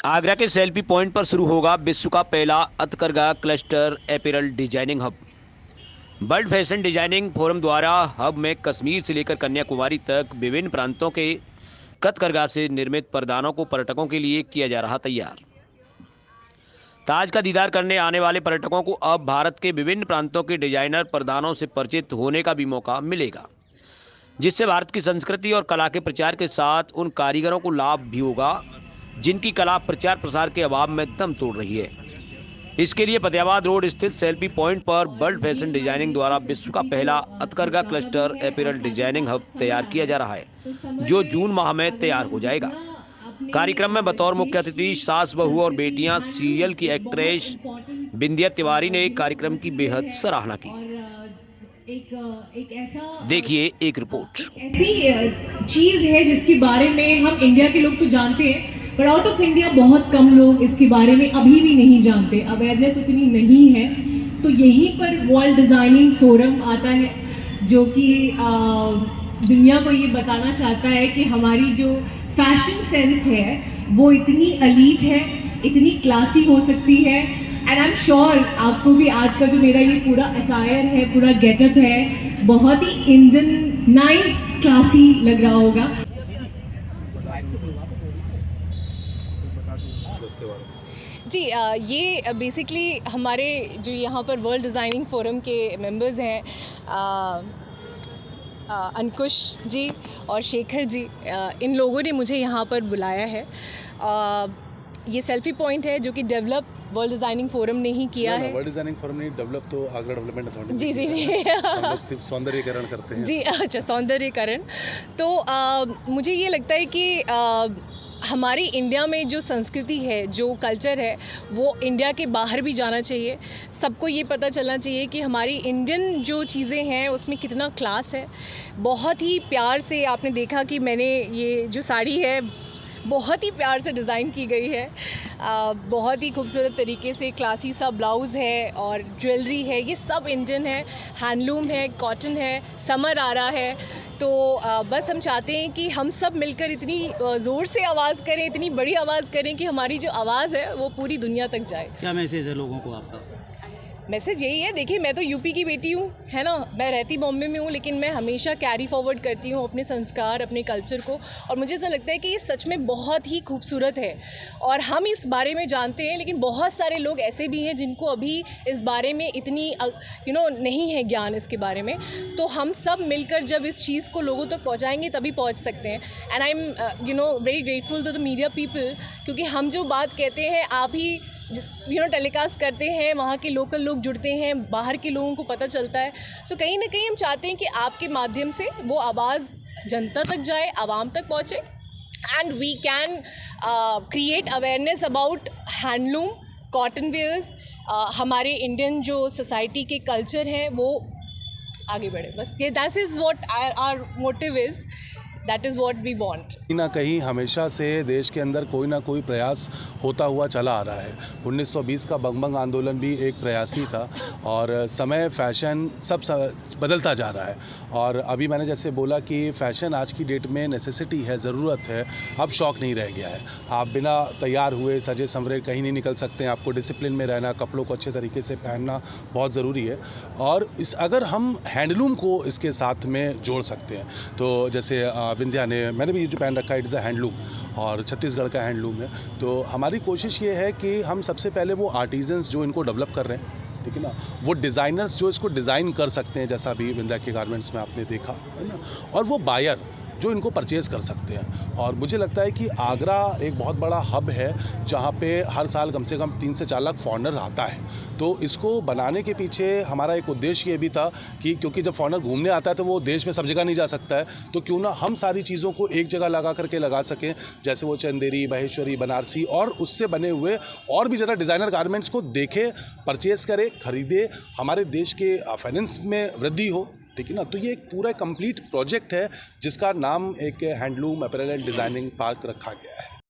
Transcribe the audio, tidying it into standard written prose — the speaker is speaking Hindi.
आगरा के सेल्फी पॉइंट पर शुरू होगा विश्व का पहला हथकरघा cluster apparel designing hub. World fashion designing forum द्वारा हब में कश्मीर से लेकर कन्याकुमारी तक विभिन्न प्रांतों के हथकरघा से निर्मित परदानों को पर्यटकों के लिए किया जा रहा तैयार। ताज का दीदार करने आने वाले पर्यटकों को अब भारत के विभिन्न प्रांतों के डिजाइनर परदानों से परिचित होने का भी मौका मिलेगा, जिससे भारत की संस्कृति और कला के प्रचार के साथ उन कारीगरों को लाभ भी होगा जिनकी कला प्रचार प्रसार के अभाव में दम तोड़ रही है। इसके लिए फतेहाबाद रोड स्थित सेल्फी पॉइंट पर वर्ल्ड फैशन डिजाइनिंग द्वारा विश्व का पहला हथकरघा क्लस्टर अपैरल डिजाइनिंग हब तैयार किया जा रहा है, जो जून माह में तैयार हो जाएगा। कार्यक्रम में बतौर मुख्य अतिथि सास बहू और बेटियां सीरियल की एक्ट्रेस बिंदिया तिवारी ने कार्यक्रम की बेहद सराहना की। देखिए एक रिपोर्ट। ऐसी चीज है जिसके बारे में हम इंडिया के लोग तो जानते हैं, पर आउट ऑफ इंडिया बहुत कम लोग इसके बारे में अभी भी नहीं जानते, अवेयरनेस उतनी नहीं है। तो यहीं पर वर्ल्ड डिजाइनिंग फोरम आता है, जो कि दुनिया को ये बताना चाहता है कि हमारी जो फैशन सेंस है वो इतनी एलीट है, इतनी क्लासी हो सकती है। एंड आई एम श्योर आपको भी आज का जो मेरा ये पूरा अटायर है, पूरा गेटअप है, बहुत ही इंडियनाइज्ड क्लासी लग रहा होगा। जी ये बेसिकली हमारे जो यहाँ पर वर्ल्ड डिज़ाइनिंग फोरम के मेंबर्स हैं, अंकुश जी और शेखर जी, इन लोगों ने मुझे यहाँ पर बुलाया है। ये सेल्फी पॉइंट है जो कि डेवलप वर्ल्ड डिज़ाइनिंग फोरम ने ही किया है। वर्ल्ड डिज़ाइनिंग फोरम ने डेवलप तो आगरा डेवलपमेंट अथॉरिटी जी जी जी सौंदर्यीकरण करते हैं। जी अच्छा, सौंदर्यीकरण। तो मुझे ये लगता है कि हमारी इंडिया में जो संस्कृति है, जो कल्चर है, वो इंडिया के बाहर भी जाना चाहिए। सबको ये पता चलना चाहिए कि हमारी इंडियन जो चीज़ें हैं उसमें कितना क्लास है। बहुत ही प्यार से आपने देखा कि मैंने ये जो साड़ी है बहुत ही प्यार से डिज़ाइन की गई है। बहुत ही खूबसूरत तरीके से क्लासी सा ब्लाउज़ है और ज्वेलरी है, ये सब इंडियन है, हैंडलूम है, कॉटन है। समर आ रहा है तो बस हम चाहते हैं कि हम सब मिलकर इतनी ज़ोर से आवाज़ करें, इतनी बड़ी आवाज़ करें कि हमारी जो आवाज़ है वो पूरी दुनिया तक जाए। क्या मैसेज है लोगों को आपका? मैसेज यही है, देखिए मैं तो यूपी की बेटी हूँ, है ना, मैं रहती बॉम्बे में हूँ, लेकिन मैं हमेशा कैरी फॉरवर्ड करती हूँ अपने संस्कार, अपने कल्चर को। और मुझे ऐसा लगता है कि ये सच में बहुत ही खूबसूरत है और हम इस बारे में जानते हैं, लेकिन बहुत सारे लोग ऐसे भी हैं जिनको अभी इस बारे में इतनी नहीं है ज्ञान इसके बारे में। तो हम सब मिलकर जब इस चीज़ को लोगों तक पहुँचाएंगे तभी पहुँच सकते हैं। And I am very grateful to the media people, क्योंकि हम जो बात कहते हैं आप ही टेलीकास्ट करते हैं, वहाँ के लोकल लोग जुड़ते हैं, बाहर के लोगों को पता चलता है। सो कहीं ना कहीं हम चाहते हैं कि आपके माध्यम से वो आवाज़ जनता तक जाए, आवाम तक पहुँचे, and we can create awareness about handloom, cotton wares. हमारे इंडियन जो सोसाइटी के कल्चर हैं वो आगे बढ़े। बस ये that is what our motive is, that is what we want. कहीं ना कहीं हमेशा से देश के अंदर कोई ना कोई प्रयास होता हुआ चला आ रहा है। 1920 का बंग आंदोलन भी एक प्रयास ही था और समय फैशन सब बदलता जा रहा है। और अभी मैंने जैसे बोला कि फ़ैशन आज की डेट में नेसेसिटी है, ज़रूरत है, अब शौक़ नहीं रह गया है। आप बिना तैयार हुए सजे संवरे कहीं नहीं निकल सकते हैं, आपको डिसिप्लिन में रहना, कपड़ों को अच्छे तरीके से पहनना बहुत ज़रूरी है। और अगर हम हैंडलूम को इसके साथ में जोड़ सकते हैं, तो जैसे विंध्या ने, मैंने भी ये जो पहन रखा है, इट्स अ हैंडलूम और छत्तीसगढ़ का हैंडलूम है। तो हमारी कोशिश ये है कि हम सबसे पहले वो आर्टिजन्स जो इनको डेवलप कर रहे हैं, ठीक है ना, वो डिज़ाइनर्स जो इसको डिज़ाइन कर सकते हैं, जैसा अभी विंध्या के गारमेंट्स में आपने देखा है ना, और वो बायर जो इनको परचेज़ कर सकते हैं। और मुझे लगता है कि आगरा एक बहुत बड़ा हब है जहाँ पे हर साल कम से कम 3 से 4 लाख फॉरेनर आता है। तो इसको बनाने के पीछे हमारा एक उद्देश्य ये भी था कि क्योंकि जब फॉरेनर घूमने आता है तो वो देश में सब जगह नहीं जा सकता है, तो क्यों ना हम सारी चीज़ों को एक जगह लगा सकें, जैसे वो चंदेरी, महेश्वरी, बनारसी और उससे बने हुए और भी ज़्यादा डिज़ाइनर गारमेंट्स को देखे, परचेज़ करे, ख़रीदे, हमारे देश के फाइनेंस में वृद्धि हो, ठीक है ना। तो ये एक पूरा कंप्लीट प्रोजेक्ट है जिसका नाम एक हैंडलूम अपैरल डिज़ाइनिंग पार्क रखा गया है।